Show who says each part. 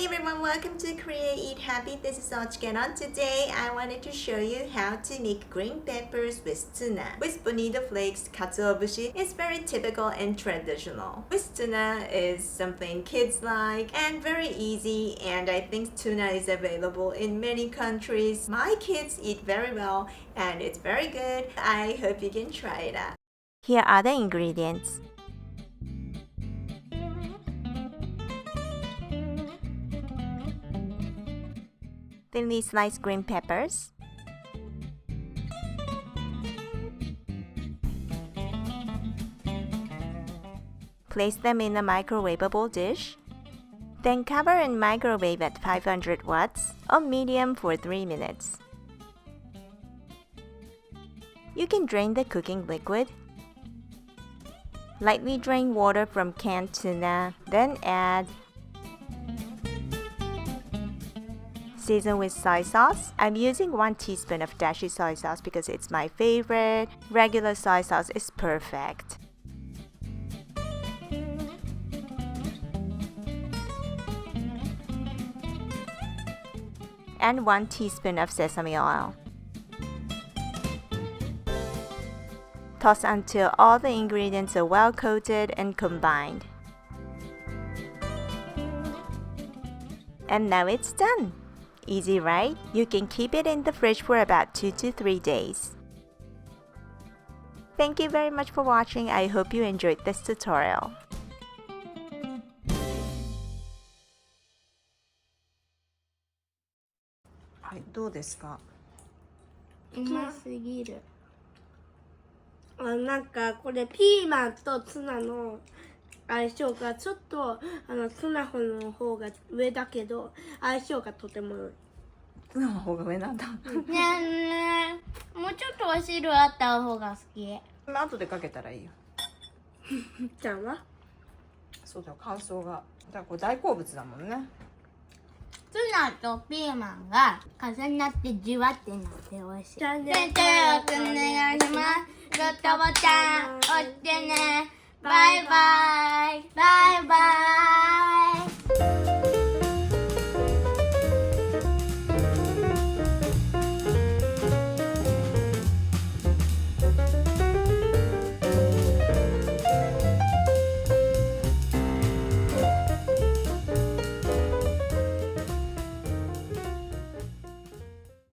Speaker 1: Hey everyone, welcome to Korea Eat Happy. This is OCHIKERON. Today I wanted to show you how to make green peppers with tuna. With bonito flakes, katsuobushi is very typical and traditional. With tuna is something kids like and very easy, and I think tuna is available in many countries. My kids eat very well and it's very good. I hope you can try it out. Here are the ingredients. Thinly sliced green peppers, place them in a microwavable dish, then cover and microwave at 500 watts on medium for 3 minutes. You can drain the cooking liquid. Lightly drain water from canned tuna, then add season with soy sauce. I'm using 1 teaspoon of dashi soy sauce because it's my favorite. Regular soy sauce is perfect. And 1 teaspoon of sesame oil. Toss until all the ingredients are well coated and combined. And now it's done! Easy, right? You can keep it in the fridge for about 2 to 3 days. Thank you very much for watching. I hope you enjoyed this tutorial.
Speaker 2: はい、どうですか？
Speaker 3: うますぎる。なんかこれピーマンとツナの相性がちょっとツナの方が上だけど相性がとても良い。
Speaker 2: ツナの方が上なんだ。
Speaker 4: ねえ、もうちょっとお汁あった方が好き。
Speaker 2: 後でかけたらいいよ。
Speaker 3: ちゃんは？
Speaker 2: そうだよ、乾燥が。だからこれ大好物だもんね。
Speaker 4: ツナとピーマンが重なってじわってなって美味しい。
Speaker 3: チャンネル
Speaker 4: 登録お願いします。グッドボタン押してね。バイバイ。バイバイ。